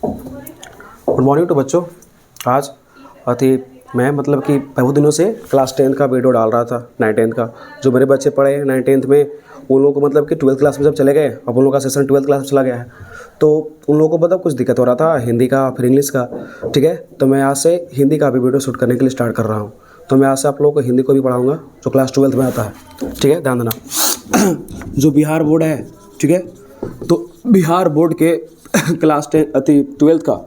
Good morning to बच्चों। आज अति मैं मतलब कि बहुत दिनों से क्लास 10 का वीडियो डाल रहा था, 9-10 का। जो मेरे बच्चे पढ़े हैं 9-10 में, उन लोगों को मतलब कि 12th क्लास में जब चले गए, अब उन लोगों का सेशन 12th क्लास में चला गया है, तो उन लोगों को मतलब कुछ दिक्कत हो रहा था हिंदी का, फिर इंग्लिश का। ठीक है, तो मैं आज से हिंदी का भी वीडियो शूट करने के लिए स्टार्ट कर रहा हूँ। तो मैं आज से आप लोगों को हिंदी को भी पढ़ाऊँगा जो क्लास 12th में आता है। ठीक है, ध्यान देना। जो बिहार बोर्ड है, ठीक है, तो बिहार बोर्ड के क्लास 12th का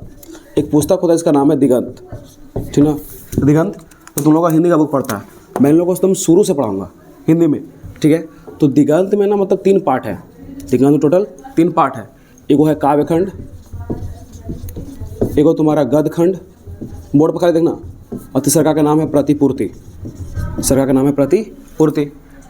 एक पुस्तक होता है, इसका नाम है दिगंत। ठीक ना, दिगंत। तो तुम लोग का हिंदी का बुक पढ़ता है, मैं इन लोगों को तुम शुरू से पढ़ाऊंगा हिंदी में। ठीक है, तो दिगंत में ना मतलब 3 पार्ट है। दिगंत में टोटल 3 पार्ट है। एगो है काव्यखंड, एगो तुम्हारा गद्यखंड, बोर्ड पर खाली देखना, और तीसरा का नाम है प्रतिपूर्ति। सरकार का नाम है प्रतिपूर्ति।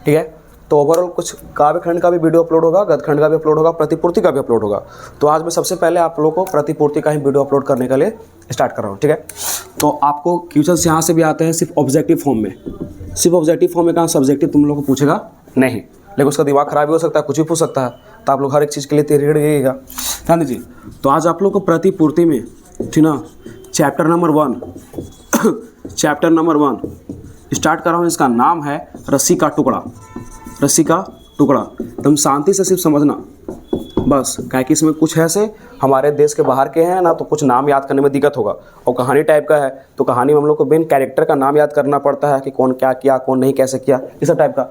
ठीक है, तो ओवरऑल कुछ काव्यखंड का भी वीडियो अपलोड होगा, गद्यखंड का भी अपलोड होगा, प्रतिपूर्ति का भी अपलोड होगा। तो आज मैं सबसे पहले आप लोगों को प्रतिपूर्ति का ही वीडियो अपलोड करने के लिए स्टार्ट कर रहा हूँ। ठीक है, तो आपको क्वेश्चंस यहाँ से भी आते हैं सिर्फ ऑब्जेक्टिव फॉर्म में। सिर्फ ऑब्जेक्टिव फॉर्म में कहाँ सब्जेक्टिव तुम लोग को पूछेगा नहीं, लेकिन उसका दिमाग खराब भी हो सकता है, कुछ भी पूछ सकता है। तो आप लोग हर एक चीज़ के लिए तैयारी रहिएगा। ध्यान दीजिए। तो आज आप लोग को प्रतिपूर्ति में, ठीक ना, चैप्टर नंबर 1 स्टार्ट कर रहा हूँ। इसका नाम है रस्सी का टुकड़ा। रस्सी का टुकड़ा। तुम शांति से सिर्फ समझना बस, क्या कि इसमें कुछ ऐसे हमारे देश के बाहर के हैं ना, तो कुछ नाम याद करने में दिक्कत होगा। और कहानी टाइप का है, तो कहानी में हम लोग को मेन कैरेक्टर का नाम याद करना पड़ता है कि कौन क्या किया, कौन नहीं कैसे किया, इस टाइप का।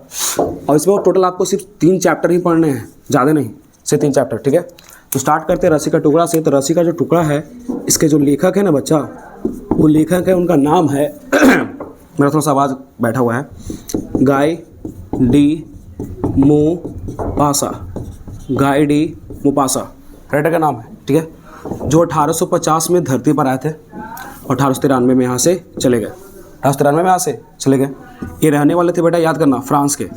और इसमें टोटल आपको सिर्फ 3 चैप्टर ही पढ़ने हैं, ज़्यादा नहीं, सिर्फ 3 चैप्टर। ठीक है, तो स्टार्ट करते हैं रस्सी का टुकड़ा से। तो रस्सी का जो टुकड़ा है, इसके जो लेखक है ना बच्चा, वो लेखक है, उनका नाम है मेरा थोड़ा सा आवाज़ बैठा हुआ है, Guy de Maupassant. Guy de Maupassant writer का नाम है। ठीक है, जो 1850 में धरती पर आए थे और 1893 में यहाँ से चले गए। 1893 में यहाँ से चले गए। ये रहने वाले थे बेटा, याद करना, फ्रांस के।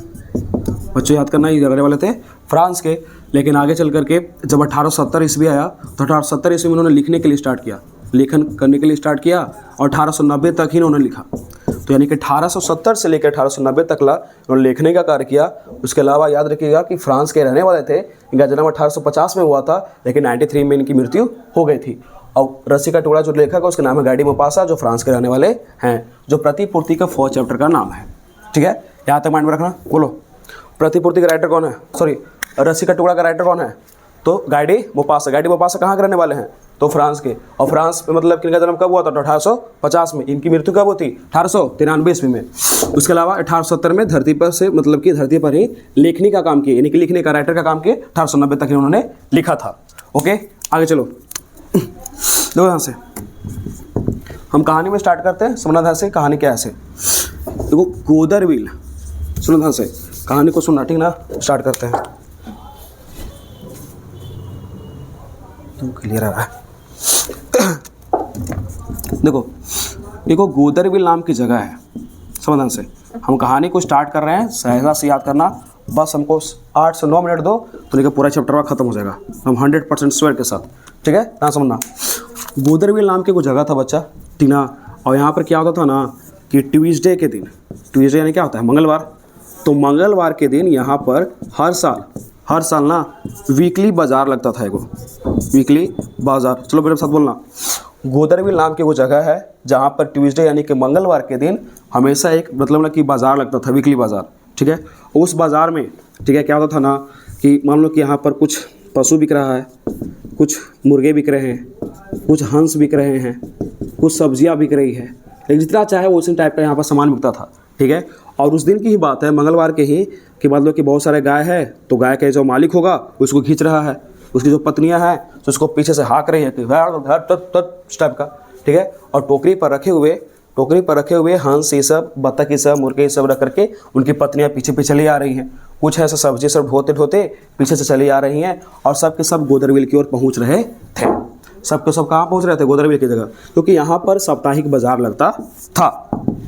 बच्चों याद करना, ये रहने वाले थे फ्रांस के। लेकिन आगे चल करके जब 1870 ईस्वी आया, तो 1870 ईस्वी में उन्होंने लिखने के लिए स्टार्ट किया, लेखन करने के लिए स्टार्ट किया, और 1890 तक ही उन्होंने लिखा। तो यानी कि 1870 से लेकर 1890 तक उन्होंने लिखने का कार्य किया। उसके अलावा याद रखिएगा कि फ्रांस के रहने वाले थे। इनका जन्म 1850 में हुआ था, लेकिन 93 में इनकी मृत्यु हो गई थी। और रस्सी का टुकड़ा जो लेखक है उसका नाम है गाय डी मोपासा, जो फ्रांस के रहने वाले हैं, जो प्रतिपूर्ति का 4th चैप्टर का नाम है। ठीक है, यहाँ तक माइंड में रखना। बोलो, प्रतिपूर्ति का राइटर कौन है, सॉरी रस्सी का टुकड़ा का राइटर कौन है? तो Guy de Maupassant. Guy de Maupassant कहाँ के रहने वाले हैं? तो फ्रांस के। और फ्रांस में मतलब इनका जन्म कब हुआ था? 1850 में। इनकी मृत्यु कब होती? 1893 ईस्वी में। उसके अलावा 1870 में धरती पर से मतलब कि धरती पर ही लेखनी का काम किया, यानी कि लिखने का, राइटर का काम किया। 1890 तक इन्होंने लिखा था। ओके, आगे चलो। देखो यहाँ से हम कहानी में स्टार्ट करते हैं। समझना ध्यान से कहानी क्या है से। देखो गोदरविल, सुनो ध्यान से, कहानी को सुनना, ठीक ना। स्टार्ट करते हैं, तुम क्लियर आ रहा है। देखो गोदरविल नाम की जगह है। समझ से हम कहानी को स्टार्ट कर रहे हैं, सहजा से याद करना। बस हमको 8 से 9 मिनट दो, तो लेकर पूरा चैप्टर खत्म हो जाएगा, हम 100% श्योर के साथ। ठीक है ना, समझना। गोदरविल नाम की कोई जगह था बच्चा, ठीक ना। और यहाँ पर क्या होता था ना कि ट्यूसडे के दिन, ट्यूसडे यानी क्या होता है? मंगलवार। तो मंगलवार के दिन यहाँ पर हर साल ना वीकली बाज़ार लगता था। एगो वीकली बाज़ार, चलो मेरे साथ बोलना। गोदरविल नाम की वो जगह है जहाँ पर ट्यूसडे यानी कि मंगलवार के दिन हमेशा एक मतलब ना कि बाज़ार लगता था, वीकली बाज़ार। ठीक है, उस बाज़ार में, ठीक है, क्या होता था ना कि मान लो कि यहाँ पर कुछ पशु बिक रहा है, कुछ मुर्गे बिक रहे हैं, कुछ हंस बिक रहे हैं, कुछ सब्जियाँ बिक रही है, लेकिन जितना चाहे वो उसी टाइप का यहाँ पर सामान बिकता था। ठीक है, और उस दिन की ही बात है, मंगलवार के ही, कि मान लो कि बहुत सारे गाय है, तो गाय के जो मालिक होगा उसको खींच रहा है, उसकी जो पत्नियां हैं तो उसको पीछे से हाँक रही है कि इस टाइप का। ठीक है, और टोकरी पर रखे हुए हंस, ये सब बत्तख, ये सब मुर्गे, ये सब रख करके उनकी पत्नियां पीछे पीछे चली आ रही हैं। कुछ ऐसा सब्जी सब ढोते पीछे से चली आ रही हैं, और सब के सब गोदरविल की ओर पहुँच रहे थे। सब के सब कहाँ पहुँच रहे थे? गोदरविल की जगह, क्योंकि यहाँ पर साप्ताहिक बाजार लगता था।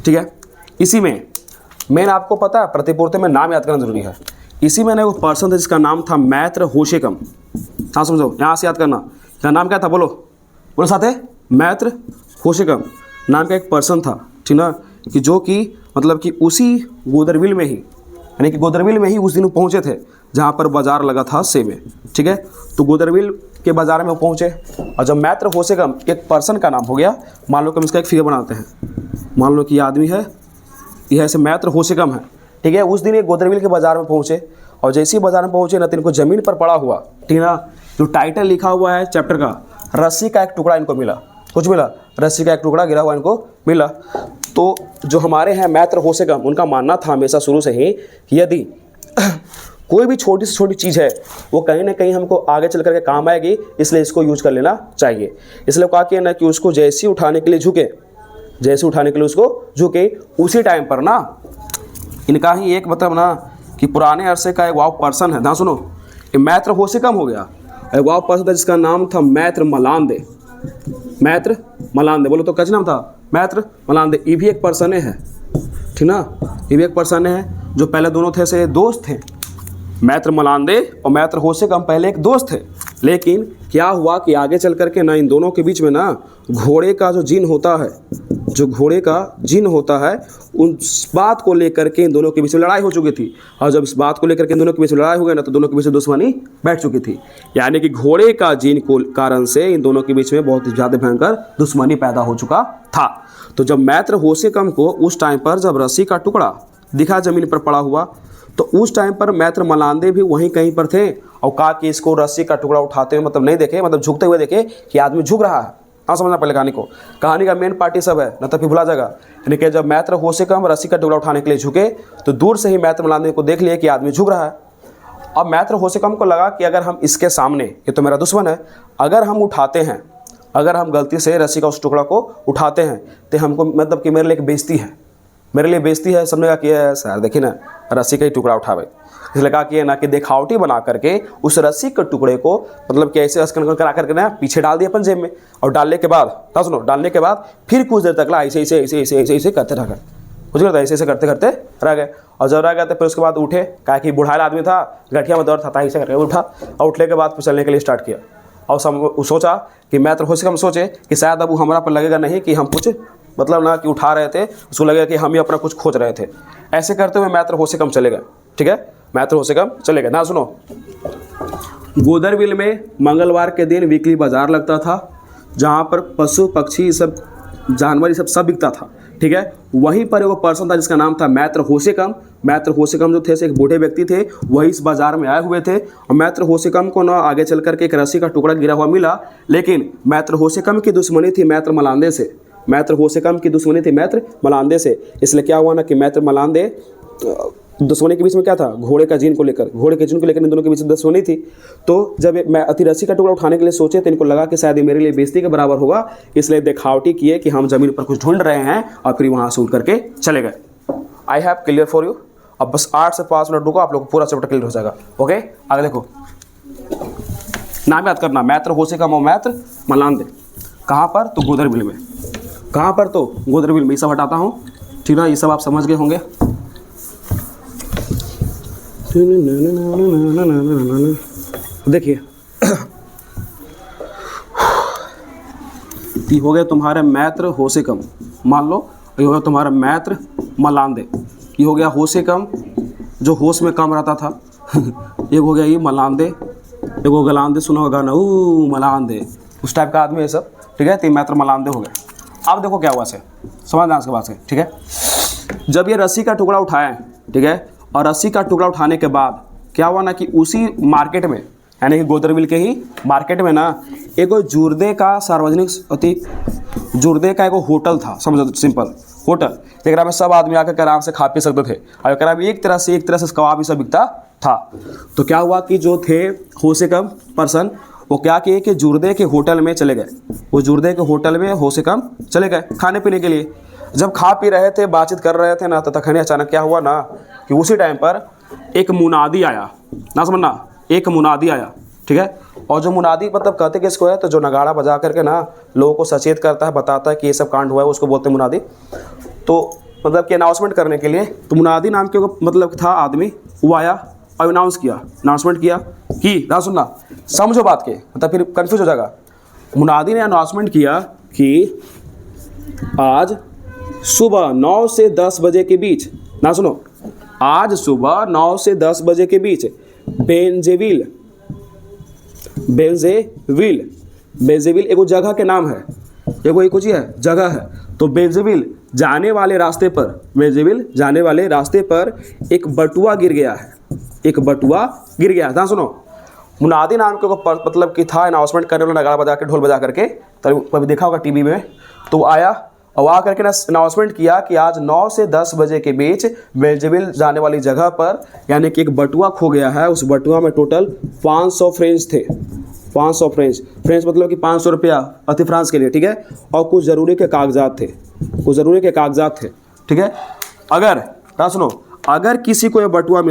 ठीक है, इसी में मेन आपको पता है प्रतिपूर्ति में नाम याद करना जरूरी है। इसी में ना वो पर्सन था जिसका नाम था मैत्र होशेकम। हाँ समझो, यहाँ से याद करना। क्या नाम क्या था? बोलो साथ है। मैत्र होशेकम नाम का एक पर्सन था, ठीक ना, कि जो कि मतलब कि उसी गोदरविल में ही यानी कि गोदरबिल में ही उस दिन वो पहुँचे थे जहाँ पर बाजार लगा था से में, ठीक है। तो गोदरबिल के बाज़ार में वो पहुँचे और जब मैत्र होसेकम एक पर्सन का नाम हो गया, मान लो कि हम इसका एक फिगर बनाते हैं, मान लो कि ये आदमी है, यह ऐसे मैत्र होसेकम है, ठीक है। उस दिन ये गोदरबिल के बाज़ार में पहुँचे और जैसे ही बाज़ार में पहुँचे ना तो इनको ज़मीन पर पड़ा हुआ, ठीक है ना, जो टाइटल लिखा हुआ है चैप्टर का, रस्सी का एक टुकड़ा इनको मिला, कुछ मिला, रस्सी का एक टुकड़ा गिरा हुआ इनको मिला। तो जो हमारे हैं मैत्र होसेकम, उनका मानना था हमेशा शुरू से ही कि यदि कोई भी छोटी से छोटी चीज़ है वो कहीं ना कहीं हमको आगे चल करके काम आएगी, इसलिए इसको यूज कर लेना चाहिए। इसलिए कहा कि ना कि उसको जैसे उठाने के लिए झुके, जैसे उठाने के लिए उसको झुके, उसी टाइम पर ना इनका ही एक मतलब ना कि पुराने अरसे का एक वाव पर्सन है ना, सुनो, ये मैत्र होसेकम हो गया, एक वाव पर्सन था जिसका नाम था मैत्र मलांदे। मैत्र मलांदे बोलो तो क्या नाम था, मैत्र मलांदे। ये भी एक पर्सन है, ठीक ना, ये भी एक पर्सन है। जो पहले दोनों थे से दोस्त थे, मैत्र मलांदे और मैत्र होसेकम पहले एक दोस्त थे, लेकिन क्या हुआ कि आगे चल करके ना इन दोनों के बीच में ना घोड़े का जो जीन होता है, जो घोड़े का जीन होता है, उस बात को लेकर के इन दोनों के बीच में लड़ाई हो चुकी थी। और जब इस बात को लेकर के इन दोनों के बीच में लड़ाई हो गई ना तो दोनों के बीच में दुश्मनी बैठ चुकी थी। यानी कि घोड़े का जीन को कारण से इन दोनों के बीच में बहुत ज़्यादा भयंकर दुश्मनी पैदा हो चुका था। तो जब मैत्र होसेकम को उस टाइम पर जब रस्सी का टुकड़ा दिखा ज़मीन पर पड़ा हुआ, तो उस टाइम पर मैत्र मलांदे भी वहीं कहीं पर थे और कहा कि इसको रस्सी का टुकड़ा उठाते हुए मतलब नहीं देखे, मतलब झुकते हुए देखे कि आदमी झुक रहा है। हाँ, समझना पहले कहानी को, कहानी का मेन पार्ट ये सब है, न तो फिर भुला जाएगा। यानी कि जब मैत्र होसेकम रस्सी का टुकड़ा उठाने के लिए झुके तो दूर से ही मैत्र मलांदे को देख लिया कि आदमी झुक रहा है। अब मैत्र होसेकम को लगा कि अगर हम इसके सामने, ये तो मेरा दुश्मन है, अगर हम उठाते हैं, अगर हम गलती से रस्सी का उस टुकड़ा को उठाते हैं तो हमको मतलब कि मेरे लिए एक बेइज्जती है, मेरे लिए बेइज्जती है। सबने कहा कि सर देखिए ना रस्सी का ही टुकड़ा उठावे, इसलिए कहा कि ना कि दिखावटी बना करके उस रस्सी के टुकड़े को मतलब कि ऐसे अस्कन करा करके ना पीछे डाल दिया अपन जेब में, और डालने के बाद ना सुनो, डालने के बाद फिर कुछ देर तक ला ऐसे ऐसे ऐसे ऐसे ऐसे ऐसे करते रह गए, कुछ करता ऐसे ऐसे करते करते रह गए। और जब रह गए तो फिर उसके बाद उठे, कहा कि बुढ़ाया आदमी था, गठिया में दर्द था, ऐसे करके उठा और उठने के बाद फिर चलने के लिए स्टार्ट किया। और सोचा कि मैत्र होसेकम सोचे कि शायद अब हमारा पर लगेगा नहीं कि हम कुछ मतलब ना कि उठा रहे थे, उसको लगेगा कि हम ही अपना कुछ खोज रहे थे। ऐसे करते हुए मैत्र होसेकम चले गए, ठीक है, मैत्र होसेकम चले गए। ना सुनो, गोदरबिल में मंगलवार के दिन वीकली बाजार लगता था जहाँ पर पशु पक्षी सब जानवर ये सब बिकता था, ठीक है। वहीं पर एक पर्सन था जिसका नाम था मैत्र होसेकम। मैत्र होसेकम जो थे एक बूढ़े व्यक्ति थे, वही इस बाजार में आए हुए थे। और मैत्र होसेकम को ना आगे चल करके एक रस्सी का टुकड़ा गिरा हुआ मिला, लेकिन मैत्र होसेकम की दुश्मनी थी मैत्र मलांदे से, मैत्र होसेकम की दुश्मनी थी मैत्र मलांदे से। इसलिए क्या हुआ ना कि मैत्र मलांदे दुश्मनी के बीच में क्या था, घोड़े का जीन को लेकर, घोड़े के जीन को लेकर इन दोनों के बीच में दुश्मनी थी। तो जब मैं अति रस्सी का टुकड़ा उठाने के लिए सोचे तो इनको लगा कि शायद ये मेरे लिए बेइज्जती के बराबर होगा, इसलिए दिखावटी किए कि हम जमीन पर कुछ ढूंढ रहे हैं और फिर वहाँ से उठ करके चले गए। I have clear for you. अब बस 8 से 5 मिनट रुको, आप लोग पूरा चैप्टर क्लियर हो जाएगा। ओके, आगे देखो, नाम याद करना, मैत्र होसेकम और मैत्र मलांदे। कहाँ पर, तो गोदरबिल में। कहाँ पर, तो गोदरबिल में। ये सब हटाता हूँ, ठीक ना, ये सब आप समझ गए होंगे। देखिए ये हो गया तुम्हारे मैत्र होसेकम, मान लो ये हो गया तुम्हारा मैत्र मलांदे। ये हो गया होसेकम जो होश में कम रहता था एक हो गया ये मलांदे, एक वो गलांदे, सुना होगा ना, ओ मलांदे, उस टाइप का आदमी है सब, ठीक है। तो मैत्र मलांदे हो गए। अब देखो क्या हुआ से, समझना इसके बाद से, ठीक है। जब ये रस्सी का टुकड़ा उठाया, ठीक है, और रस्सी का टुकड़ा उठाने के बाद क्या हुआ ना कि उसी मार्केट में, यानी कि गोदरबिल के ही मार्केट में ना एक जुर्दे का सार्वजनिक अति जुर्दे का एक होटल था, समझो, सिंपल होटल, जरा में सब आदमी आकर आराम से खा पी सकते थे और एकरा में एक तरह से कबाब ही सब बिकता था। तो क्या हुआ कि जो थे होसेकम पर्सन, वो क्या किए कि जुर्दे के होटल में चले गए, वो जुर्दे के होटल में होसेकम चले गए खाने पीने के लिए। जब खा पी रहे थे, बातचीत कर रहे थे ना, तो तखनी अचानक क्या हुआ ना कि उसी टाइम पर एक मुनादी आया, ना समझना, एक मुनादी आया, ठीक है। और जो मुनादी मतलब कहते किसको है, तो जो नगाड़ा बजा करके ना लोगों को सचेत करता है, बताता है कि ये सब कांड हुआ है, उसको बोलते हैं मुनादी। तो मतलब कि अनाउंसमेंट करने के लिए, तो मुनादी नाम के मतलब था आदमी, वो आया और अनाउंसमेंट किया कि ना सुनना, समझो बात के, मतलब फिर कन्फ्यूज हो जाएगा। मुनादी ने अनाउंसमेंट किया कि आज सुबह 9 से 10 बजे के बीच, ना सुनो, आज सुबह 9 से 10 बजे के बीच बेंजेविल एगो जगह के नाम है, एगो कुछ है जगह है। तो बेंजेविल जाने वाले रास्ते पर एक बटुआ गिर गया है, ध्यान सुनो। मुनादी नाम के मतलब कि था अनाउंसमेंट करने वाला, नगाड़ा बजा के ढोल बजा करके, तभी कभी देखा होगा टीवी में। तो आया और आ करके ना अनाउंसमेंट किया कि आज 9 से 10 बजे के बीच बेंजेविल जाने वाली जगह पर यानी कि एक बटुआ खो गया है। उस बटुआ में टोटल 500 फ्रेंच थे, 500 फ्रेंच मतलब कि 500 रुपया अति फ्रांस के लिए, ठीक है। और कुछ ज़रूरी के कागजात थे, ठीक है। अगर सुनो, अगर किसी को यह बटुआ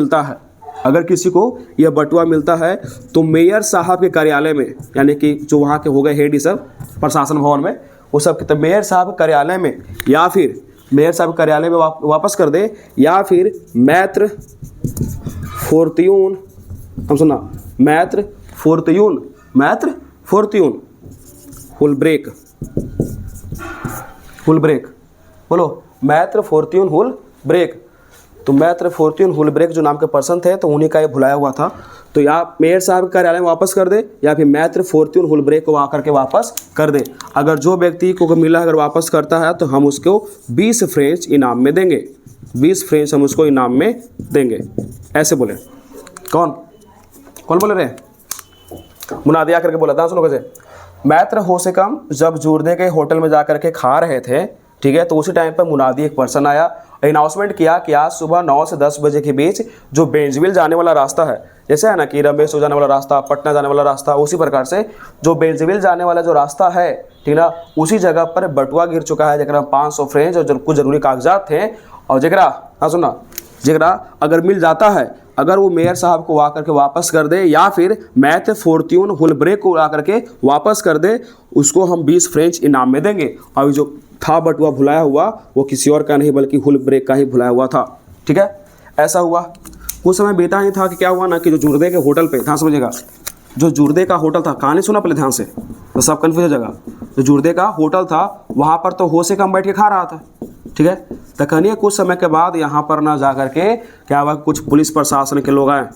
मिलता है, तो मेयर साहब के कार्यालय में, यानी कि जो वहाँ के हो गए हेड, सब प्रशासन भवन में, वो सब तो मेयर साहब के कार्यालय में, या फिर मेयर साहब के कार्यालय में वापस कर दे, या फिर मैत्र फोर्त्यून, हम सुना मैत्र फोर्त्यून हुलब्रेक, बोलो मैत्र फोर्त्यून हुलब्रेक। तो मैत्र फोर्त्यून हुलब्रेक जो नाम के पर्सन थे, तो उन्हीं का ये भुलाया हुआ था। तो या मेयर साहब के कार्यालय में वापस कर दे, या फिर मैत्र फोर्त्यून हुलब्रेक को आकर के वापस कर दे। अगर जो व्यक्ति को मिला अगर वापस करता है, तो हम उसको 20 फ्रेंच इनाम में देंगे, 20 फ्रेंच हम उसको इनाम में देंगे। ऐसे बोले। कौन बोले रहे? मुनादी आकर के बोला था, सुनो कैसे। मैत्र होसेकम जब जूर्दे के होटल में जा करके खा रहे थे, ठीक है, तो उसी टाइम पर मुनादी एक पर्सन आया, अनाउंसमेंट किया कि आज सुबह 9 से 10 बजे के बीच जो बेंजेविल जाने वाला रास्ता है, जैसे है ना कि रमेश जाने वाला रास्ता, पटना जाने वाला रास्ता, उसी प्रकार से जो बेंजेविल जाने वाला जो रास्ता है, ठीक ना, उसी जगह पर बटुआ गिर चुका है, जरा 500 फ्रेंच और कुछ जरूरी कागजात थे। और जरा अगर मिल जाता है, अगर वो मेयर साहब को आकर के वापस कर दे, या फिर मैत्र फोर्त्यून हुलब्रेक को आकर के वापस कर दे, उसको हम 20 फ्रेंच इनाम में देंगे। अभी जो था बटुआ भुलाया हुआ, वो किसी और का नहीं बल्कि हुलब्रेक का ही भुलाया हुआ था, ठीक है। ऐसा हुआ। कुछ समय बीता ही था कि क्या हुआ ना कि जो जूर्दे के होटल पे, ध्यान समझिएगा, जो जूर्दे का होटल था, कहानी सुना पहले ध्यान से, तो सब कन्फ्यूज हो जाएगा। जो जूर्दे का होटल था, वहाँ पर तो होसेकम बैठ के खा रहा था, ठीक है। तो कहानी कुछ समय के बाद यहाँ पर ना जा करके क्या हुआ, कुछ पुलिस प्रशासन के लोग आए,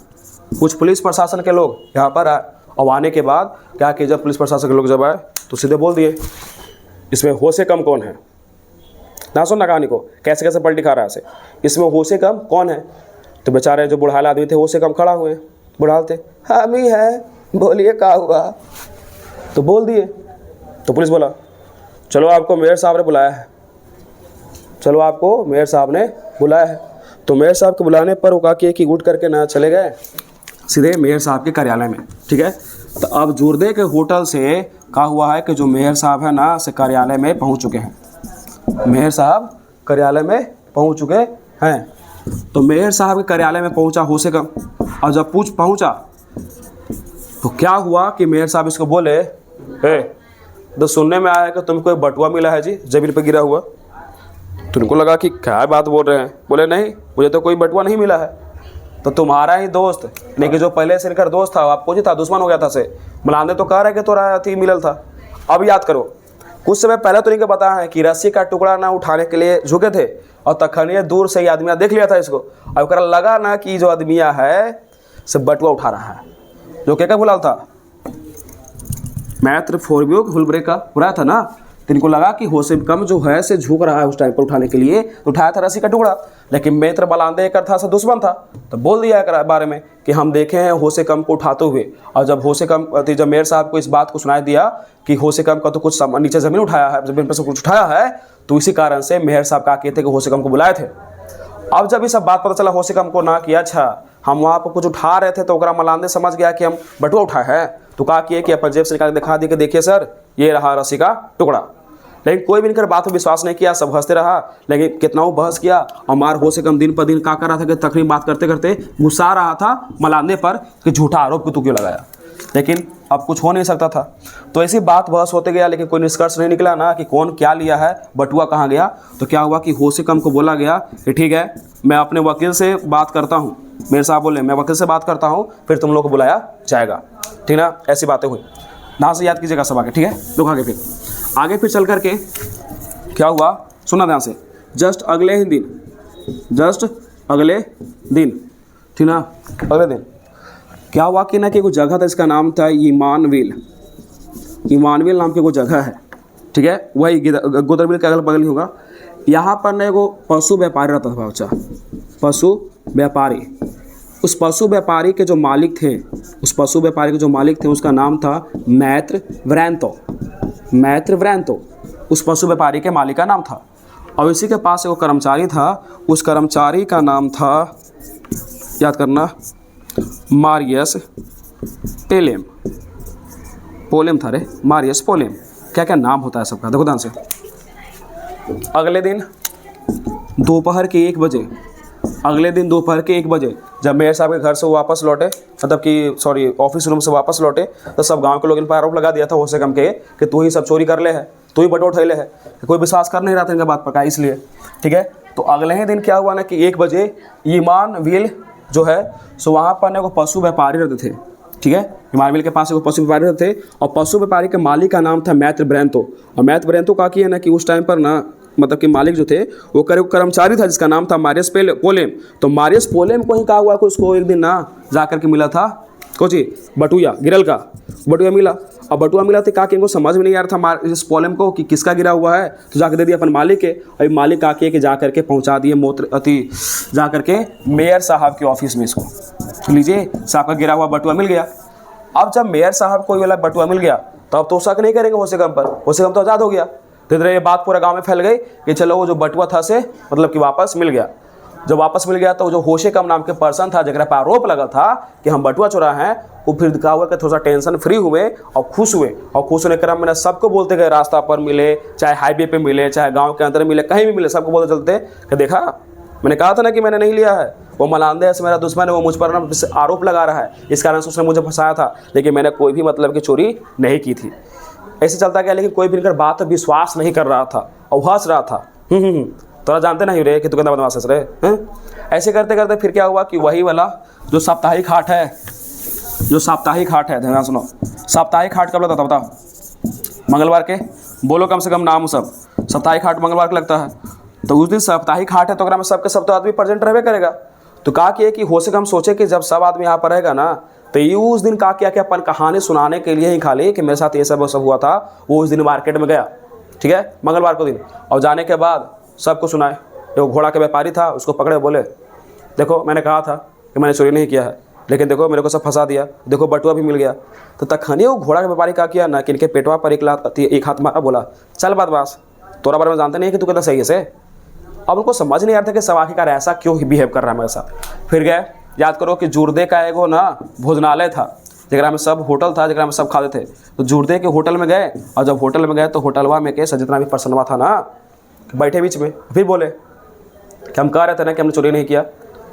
यहाँ पर आए। और आने के बाद क्या कि जब पुलिस प्रशासन के लोग जब आए, तो सीधे बोल दिए इसमें होसेकम कौन है। ना सुनना कहानी को, कैसे कैसे पलटी खा रहा है ऐसे। इसमें होसेकम कौन है? तो बेचारे जो बुढ़ाल आदमी थे, होसेकम खड़ा हुए, बुढ़ाल थे, हम ही है, बोलिए क्या हुआ। तो बोल दिए। तो पुलिस बोला चलो आपको मेयर साहब ने बुलाया है, तो मेयर साहब के बुलाने पर वो कहा कि उठ करके ना चले गए सीधे मेयर साहब के कार्यालय में, ठीक है। तो अब जूर्दे के होटल से कहा हुआ है कि जो मेयर साहब है ना, से कार्यालय में पहुंच चुके हैं, तो मेयर साहब के कार्यालय में पहुंचा होसेकम। और जब पहुंचा तो क्या हुआ कि मेयर साहब इसको बोले, तो सुनने में आया कि तुमको एक बटुआ मिला है जी, जमीन पर गिरा हुआ। तो उनको लगा कि क्या बात बोल रहे हैं। बोले नहीं, मुझे तो कोई बटुआ नहीं मिला है। तो तुम्हारा ही दोस्त, यानी कि जो पहले से इनका दोस्त था, आपको जी था, दुश्मन हो गया था से, मलाने तो कह रहे कि तोरा अथी मिलल था। अब याद करो, कुछ समय पहले तो इनके बताया है कि रस्सी का टुकड़ा ना उठाने के लिए झुके थे, और तखनिए दूर से ही आदमिया देख लिया था इसको। अब लगा ना कि जो आदमिया है सब बटुआ उठा रहा है, जो क्या भुलाल था, मैत्र फोर्त्यून हुलब्रेक का बुराया था ना। तो इनको लगा कि होसेकम जो है से झुक रहा है उस टाइम पर उठाने के लिए, तो उठाया था रस्सी का टुकड़ा। लेकिन मैत्र बलांदे कर था से दुश्मन था, तो बोल दिया कर बारे में कि हम देखे हैं होसेकम को उठाते हुए। और जब मेयर साहब को इस बात को सुनाई दिया कि होसेकम का तो कुछ नीचे ज़मीन उठाया है, ज़मीन पर से कुछ उठाया है, तो इसी कारण से मेयर साहब कहा कहते कि होसेकम को बुलाए थे। अब जब ये सब बात पता चला होसेकम को ना कि अच्छा हम वहाँ पर कुछ उठा रहे थे, तो मलांदे समझ गया कि हम बटुआ उठाए हैं। तो कहा कि अपन जेब से निकाल दिखा दी कि देखिए सर, ये रहा रस्सी का टुकड़ा। लेकिन कोई भी इनकर बात पर विश्वास नहीं किया, सब हंसते रहा। लेकिन कितना वो बहस किया, और मार होसेकम दिन पर दिन क्या कर रहा था कि तकरीबन बात करते करते गुस्सा रहा था मलाने पर कि झूठा आरोप को तू क्यों लगाया। लेकिन अब कुछ हो नहीं सकता था, तो ऐसी बात बहस होते गया, लेकिन कोई निष्कर्ष नहीं निकला ना कि कौन क्या लिया है, बटुआ कहाँ गया। तो क्या हुआ कि होसेकम को बोला गया कि ठीक है, मैं अपने वकील से बात करता हूँ। मेरे साहब बोले मैं वकील से बात करता हूँ, फिर तुम लोग को बुलाया जाएगा, ठीक ना। ऐसी बातें हुई, ध्यान से याद कीजिएगा सब आगे, ठीक है। लोग आगे फिर चल करके क्या हुआ, सुना ध्यान से। जस्ट अगले दिन, ठीक ना, अगले दिन क्या हुआ कि ना कि कोई जगह था, इसका नाम था इमानविल। इमानविल नाम की कोई जगह है, ठीक है, वही गोदरविल के अगल बगल ही होगा। यहाँ पर ना एगो पशु व्यापारी रहता था बच्चा, पशु व्यापारी। उस पशु व्यापारी के जो मालिक थे, उस पशु व्यापारी के जो मालिक थे उसका नाम था मैत्र व्रैंतो। मैत्र व्रैंतो उस पशु व्यापारी के मालिक का नाम था। और इसी के पास एक कर्मचारी था, उस कर्मचारी का नाम था, याद करना, मारियस पोलेम। पोलेम था रे, मारियस पोलेम। क्या क्या नाम होता है सबका, देखो ध्यान से। अगले दिन दोपहर के 1 बजे, अगले दिन दोपहर के 1 बजे जब मेयर साहब के घर से वो वापस लौटे, मतलब कि सॉरी ऑफिस रूम से वापस लौटे, तो सब गांव के लोग इन पर आरोप लगा दिया था हो से कम के कि तू ही सब चोरी कर ले है, तू ही बटोर उठैले है। कोई विश्वास कर नहीं रहा था इनका बात पका, इसलिए, ठीक है। तो अगले ही दिन क्या हुआ ना कि 1 बजे इमानविल जो है सो वहाँ पर ना वो पशु व्यापारी रहते थे, ठीक है। इमानविल के पास एक पशु व्यापारी रहते थे और पशु व्यापारी के मालिक का नाम था मैत्र ब्रेंतो। और मैत्र ब्रेंतो का किया ना कि उस टाइम पर ना मतलब कि मालिक जो थे वो कर्मचारी था जिसका नाम था मारियस पोलेम। तो मारियस पोलेम को ही कहा हुआ कि उसको एक दिन ना जा करके मिला था कोची बटुआ, गिरल का बटुआ मिला। और बटुआ मिला तो कहा कि इनको समझ में नहीं आ रहा था मारियस पोलेम को कि किसका गिरा हुआ है, तो जाकर दे दिया अपन मालिक के। अभी मालिक का कि जा करके पहुंचा दिए जा करके मेयर साहब के ऑफिस में इसको, लीजिए साहब का गिरा हुआ बटुआ मिल गया। अब जब मेयर साहब को ये वाला बटुआ मिल गया तो अब तो शक नहीं करेंगे हो से कम पर, हो से कम तो आज़ाद हो गया। धीरे धीरे ये बात पूरा गांव में फैल गई कि चलो वो जो बटुआ था से मतलब कि वापस मिल गया। जब वापस मिल गया तो जो होशे कम नाम के पर्सन था जगह पर आरोप लगा था कि हम बटुआ चुरा हैं, वो फिर कहा हुआ कि थोड़ा सा टेंशन फ्री हुए और खुश हुए। और खुश होने के क्रम में सबको बोलते गए, रास्ता पर मिले, चाहे हाईवे पे मिले, चाहे गाँव के अंदर मिले, कहीं भी मिले, सबको बोलते चलते कि देखा मैंने कहा था ना कि मैंने नहीं लिया है, वो मलांदे से मेरा दुश्मन है, वो मुझ पर ना आरोप लगा रहा है, इस कारण से उसने मुझे फंसाया था, लेकिन मैंने कोई भी मतलब की चोरी नहीं की थी। ऐसे चलता गया, लेकिन कोई भी इनकर बात पर विश्वास नहीं कर रहा था और हंस रहा था। तोरा जानते नहीं रे कि तू कितना बदमाश हंस रहे हैं। ऐसे करते करते फिर क्या हुआ कि वही वाला जो साप्ताहिक हाट है, जो साप्ताहिक हाट है, ध्यान सुनो, साप्ताहिक हाट कब लगता था बताओ? मंगलवार के, बोलो कम से कम नाम सब। साप्ताहिक हाट मंगलवार का लगता है, तो उस दिन साप्ताहिक हाट है तो अगर में सबके सब तो आदमी प्रेजेंट रहबे करेगा। तो कहा कि हो सके हम सोचे कि जब सब आदमी यहाँ पर रहेगा ना तो ये उस दिन कहा किया कि अपन कहानी सुनाने के लिए ही खाली कि मेरे साथ ये सब हुआ था, वो उस दिन मार्केट में गया, ठीक है, मंगलवार को दिन। और जाने के बाद सबको सुनाए। एक घोड़ा का व्यापारी था, उसको पकड़े, बोले देखो मैंने कहा था कि मैंने चोरी नहीं किया है, लेकिन देखो मेरे को सब फंसा दिया, देखो बटुआ भी मिल गया। तो तखनी वो घोड़ा के व्यापारी क्या किया ना कि इनके पेटवा पर एक हाथ मारा, बोला चल बदमाश, तोरा बारे में जानते नहीं है कि तू कितना सही है से। अब उनको समझ नहीं आ रहा था कि सब आखिरकार ऐसा क्यों बिहेव कर रहा है मेरे साथ। फिर गए, याद करो कि जुर्दे का एगो ना भोजनालय था जगह में सब होटल था, जगह में सब खाते थे। तो जुर्दे के होटल में गए, और जब होटल में गए तो होटलवा में के जितना भी पर्सनवा था ना बैठे बीच में, फिर बोले कि हम कह रहे थे ना कि हमने चोरी नहीं किया,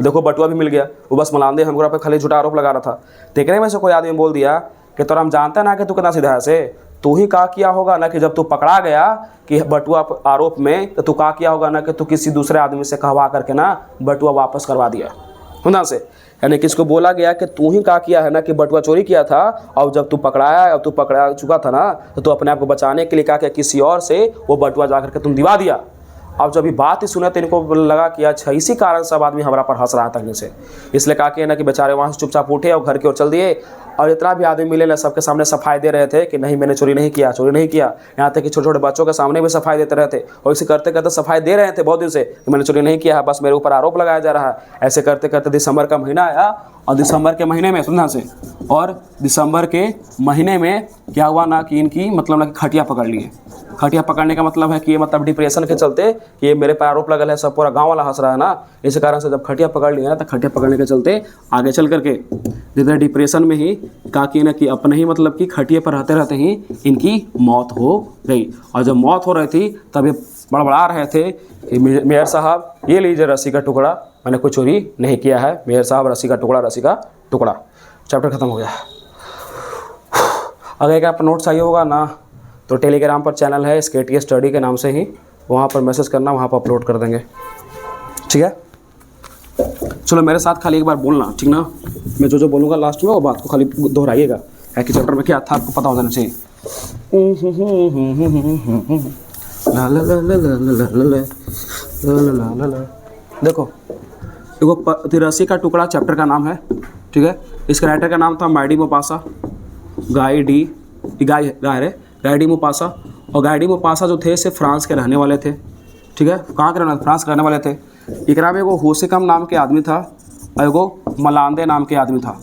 देखो बटुआ भी मिल गया। वो बस मलांदे हमको पे खाली झूठा आरोप लगा रहा था। देखने में से कोई आदमी बोल दिया कि तोरा हम जानते हैं ना कि तू कितना सीधा है से, तू ही कहा किया होगा ना कि जब तू पकड़ा गया कि बटुआ आरोप में, तो तू कहा किया होगा ना कि तू किसी दूसरे आदमी से कहवा करके ना बटुआ वापस करवा दिया हुना से। यानी कि इसको बोला गया कि तू ही कहा किया है ना कि बटुआ चोरी किया था, और जब तू पकड़ाया और तू पकड़ा चुका था ना तो तू अपने आप को बचाने के लिए कहा कि किसी और से वो बटुआ जा करके तुम दिवा दिया। अब जब ये बात ही सुना तो इनको लगा कि अच्छा इसी कारण सब आदमी हमारा पर हंस रहा था से, इसलिए कहा कि ना कि बेचारे वहाँ से चुपचाप उठे और घर की ओर चल दिए। और इतना भी आदमी मिले ना सबके सामने सफाई दे रहे थे कि नहीं मैंने चोरी नहीं किया, चोरी नहीं किया। यहाँ तक कि छोटे छोटे बच्चों के सामने भी सफाई देते रहते, और इसे करते करते सफाई दे रहे थे बहुत दिन से कि मैंने चोरी नहीं किया है, बस मेरे ऊपर आरोप लगाया जा रहा है। ऐसे करते करते दिसंबर का महीना आया, और दिसंबर के महीने में सुनना से, और दिसंबर के महीने में क्या हुआ ना कि इनकी मतलब ना कि खटिया पकड़ लिए। खटिया पकड़ने का मतलब है कि ये मतलब डिप्रेशन के चलते कि ये मेरे पर आरोप लगल है, सब पूरा गांव वाला हंस रहा है ना, इस कारण से जब खटिया पकड़ लिया ना तो खटिया पकड़ने के चलते आगे चल करके जिधर डिप्रेशन में ही कहा कि ना कि अपने ही मतलब कि खटिया पर रहते रहते ही इनकी मौत हो गई। और जब मौत हो रही थी तब ये बड़बड़ा रहे थे कि मेयर साहब ये लीजिए रस्सी का टुकड़ा, मैंने कोई चोरी नहीं किया है, मेयर साहब रस्सी का टुकड़ा, रस्सी का टुकड़ा। चैप्टर खत्म हो गया। अगर एक आप नोट चाहिए होगा ना तो टेलीग्राम पर चैनल है SKT स्टडी के नाम से ही, वहाँ पर मैसेज करना, वहाँ पर अपलोड कर देंगे, ठीक है। चलो मेरे साथ खाली एक बार बोलना, ठीक ना, मैं जो जो बोलूँगा लास्ट में वो बात को खाली दोहराइएगा, है कि चैप्टर में क्या था आपको पता हो जाना चाहिए। देखो देखो तिरासी का टुकड़ा चैप्टर का नाम है, ठीक है। इसके राइटर का नाम था गाई डी मोपासा। और गाई डी मोपासा जो थे से फ्रांस के रहने वाले थे, ठीक है। कहाँ के रहने, फ्रांस के रहने वाले थे। एकरा में एगो होसेकम नाम के आदमी था और एगो मलांदे नाम के आदमी था,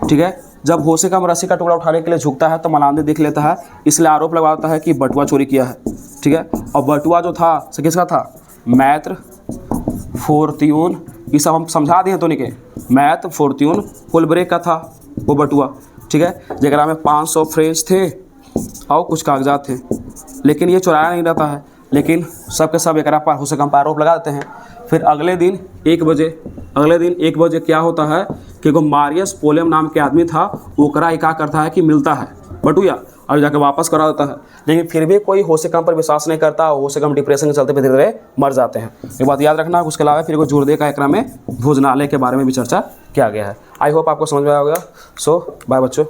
ठीक है। जब होसेकम रस्सी का टुकड़ा उठाने के लिए झुकता है तो मलांदे देख लेता है, इसलिए आरोप लगाता है कि बटुआ चोरी किया है, ठीक है। और बटुआ जो था से किसका था, मैत्र फोर्त्यून, ये सब हम समझा दिए तो नहीं के, मैथ फोर्त्यून फुलब्रेक का था वो बटुआ, ठीक है। जगह में 500 फ्रेंच थे और कुछ कागजात थे, लेकिन ये चुराया नहीं रहता है, लेकिन सब के सब एक पर होसेकम पर आरोप लगा देते हैं। फिर अगले दिन 1 बजे क्या होता है कि एगो मारियस पोलेम नाम के आदमी था, ओकरा क्या करता है कि मिलता है बटुआ और जाके वापस करा देता है। लेकिन फिर भी कोई होसेकम पर विश्वास नहीं करता, होसेकम डिप्रेशन के चलते धीरे धीरे मर जाते हैं। ये बात याद रखना। उसके अलावा फिर एगो जुर्दे का एकरा में भोजनालय के बारे में भी चर्चा किया गया है। आई होप आपको समझ में आया होगा। सो बाय बच्चों।